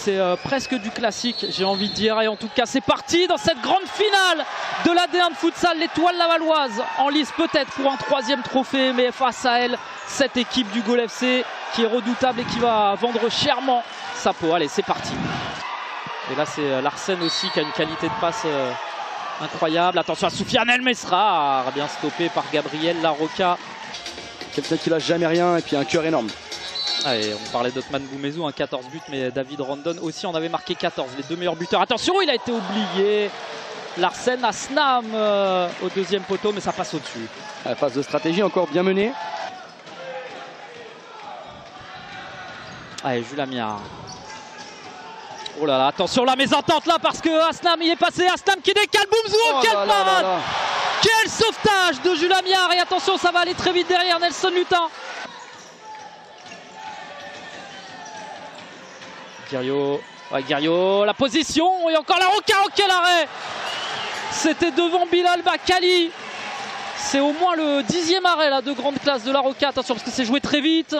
c'est presque du classique, j'ai envie de dire. Et en tout cas, c'est parti dans cette grande finale de la D1 de futsal. L'Étoile Lavalloise en lice peut-être pour un 3e trophée, mais face à elle, cette équipe du Gol FC qui est redoutable et qui va vendre chèrement sa peau. Allez, c'est parti. Et là, c'est Larsen aussi qui a une qualité de passe incroyable. Attention à Soufiane El Mesrar, bien stoppé par Gabriel Larocca. Quelqu'un qui lâche jamais rien et puis un cœur énorme. Allez, on parlait d'Otman Boumezou, 14 buts, mais David Rondon aussi en avait marqué 14. Les 2 meilleurs buteurs. Attention, il a été oublié. Larsen à Snam au 2e poteau, mais ça passe au-dessus. La phase de stratégie encore bien menée. Allez, Jules Amiard. Oh là là, attention la mésentente là parce que Asnam il est passé. Asnam qui décale, Boumezou, oh, quelle parade! Quel sauvetage de Jules Amiard. Et attention, ça va aller très vite derrière Nelson Lutin. Guerriot, ouais, Guerriot, la position, et encore Larocca, oh quel arrêt! C'était devant Bilal Bakali. C'est au moins le 10e arrêt là, de grande classe de Larocca. Attention parce que c'est joué très vite.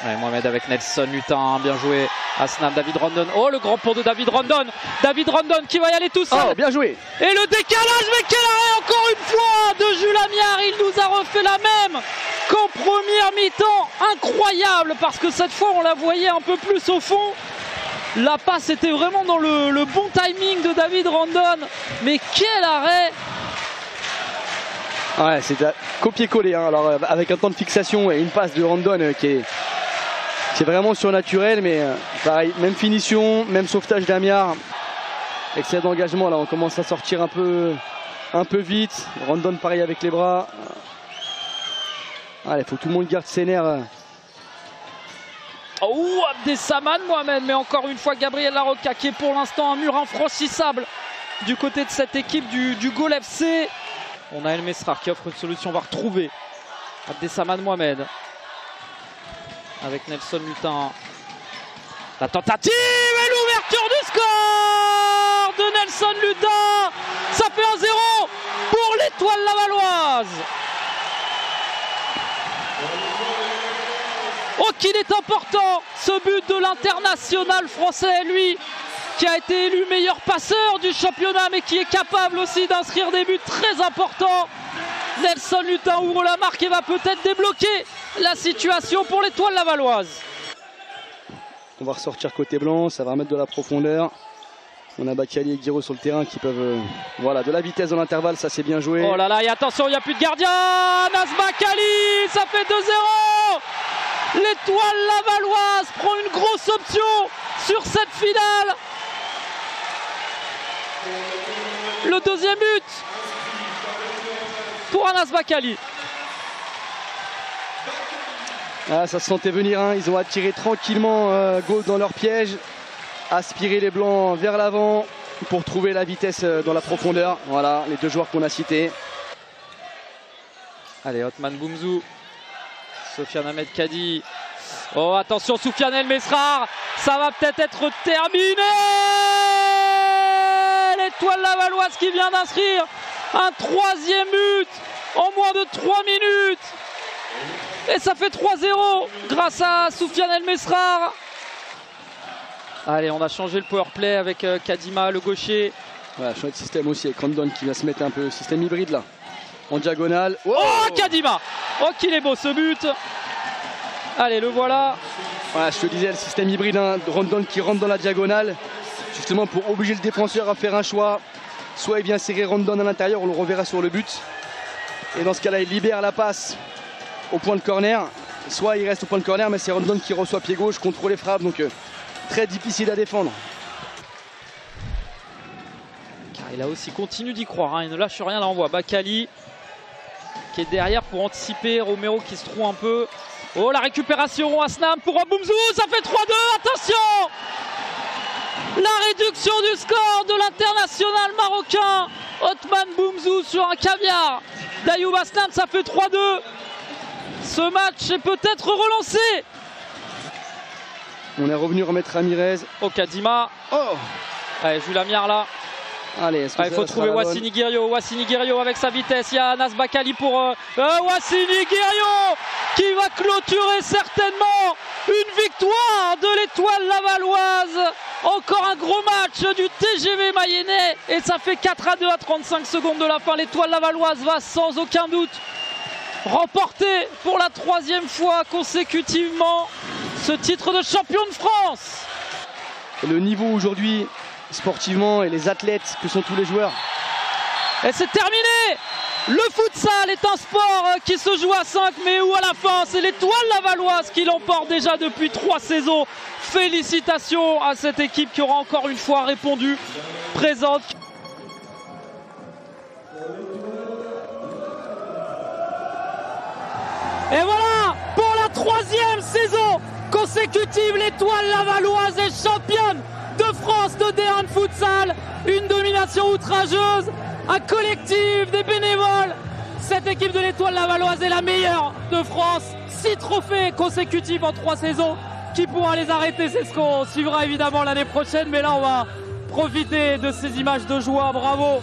Ouais, Mohamed avec Nelson Lutin, bien joué. Asnam, David Rondon. Oh, le grand pont de David Rondon. David Rondon qui va y aller tout seul. Oh, bien joué. Et le décalage, mais quel arrêt encore une fois de Jules Amiard. Il nous a refait la même qu'en première mi-temps. Incroyable parce que cette fois on la voyait un peu plus au fond. La passe était vraiment dans le bon timing de David Rondon. Mais quel arrêt! Ouais, c'est copier-coller. Hein. Alors avec un temps de fixation et une passe de Rondon qui est vraiment surnaturel, mais pareil, même finition, même sauvetage d'Amiard. Excellent d'engagement, là on commence à sortir un peu vite. Rondon pareil avec les bras. Allez, faut que tout le monde garde ses nerfs. Oh, Abdessaman Mohamed, mais encore une fois Gabriel Larocca qui est pour l'instant un mur infranchissable du côté de cette équipe du Gol FC. On a El Mesrar qui offre une solution, on va retrouver Abdessaman Mohamed avec Nelson Lutin. La tentative et l'ouverture du score de Nelson Lutin. Ça fait 1-0 pour l'Étoile Lavalloise. Oh qu'il est important ce but de l'international français, lui qui a été élu meilleur passeur du championnat mais qui est capable aussi d'inscrire des buts très importants. Nelson Lutin ouvre la marque et va peut-être débloquer la situation pour l'Étoile Lavalloise. On va ressortir côté blanc, ça va remettre de la profondeur. On a Bakali et Guiraud sur le terrain qui peuvent... voilà, de la vitesse dans l'intervalle, ça c'est bien joué. Oh là là, et attention, il n'y a plus de gardien. Nas Bakali, ça fait 2-0. L'Étoile Lavalloise prend une grosse option sur cette finale. Le 2e but pour Anas Bakali. Ah, ça se sentait venir, hein. Ils ont attiré tranquillement Gaulle dans leur piège, aspiré les blancs vers l'avant pour trouver la vitesse dans la profondeur. Voilà, les 2 joueurs qu'on a cités. Allez, Otman Boumezou, Sofiane Ahmed Kadi. Oh, attention, Soufiane El Mesrar, ça va peut-être être terminé. L'Étoile Lavalloise qui vient d'inscrire un 3e but en moins de 3 minutes. Et ça fait 3-0 grâce à Soufiane El Mesrar. Allez, on a changé le powerplay avec Kadima, le gaucher. Voilà, chouette système aussi avec Rondon qui va se mettre un peu système hybride là. En diagonale. Oh, Kadima. Oh, qu'il est beau ce but. Allez, le voilà. Voilà, je te disais, le système hybride, hein, Rondon qui rentre dans la diagonale. Justement pour obliger le défenseur à faire un choix. Soit il vient serrer Rondon à l'intérieur, on le reverra sur le but. Et dans ce cas-là, il libère la passe au point de corner. Soit il reste au point de corner, mais c'est Rondon qui reçoit pied gauche, contrôle les frappes. Donc très difficile à défendre. Car il a aussi continue d'y croire, hein, il ne lâche rien. Là on voit Bakali qui est derrière pour anticiper. Romero qui se trouve un peu. Oh, la récupération Asnam pour Boumezou, ça fait 3-2, attention. La réduction du score de l'international marocain Otman Boumezou sur un caviar d'Ayoub Asnam, ça fait 3-2. Ce match est peut-être relancé. On est revenu remettre Ramirez. Oh, Kadima. Oh. Allez, Jules Amiard là. Allez, est-ce que il faut trouver Wassini Guerriero. Wassini Guerriero avec sa vitesse. Il y a Anas Bakali pour Wassini Guerriero qui va clôturer certainement une victoire de l'Étoile Lavalloise. Encore un gros match du TGV Mayennais et ça fait 4-2 à 35 secondes de la fin. L'Étoile Lavalloise va sans aucun doute remporter pour la 3e fois consécutivement ce titre de champion de France. Et le niveau aujourd'hui sportivement et les athlètes que sont tous les joueurs. Et c'est terminé. Le futsal est un sport qui se joue à 5 mais où à la fin c'est l'Étoile Lavalloise qui l'emporte déjà depuis 3 saisons. Félicitations à cette équipe qui aura encore une fois répondu présente. Et voilà, pour la 3e saison consécutive, l'Étoile Lavalloise est championne de France de D1 de futsal. Une domination outrageuse, un collectif, des bénévoles. Cette équipe de l'Étoile Lavalloise est la meilleure de France. 6 trophées consécutifs en 3 saisons. Qui pourra les arrêter? C'est ce qu'on suivra évidemment l'année prochaine. Mais là, on va profiter de ces images de joie. Bravo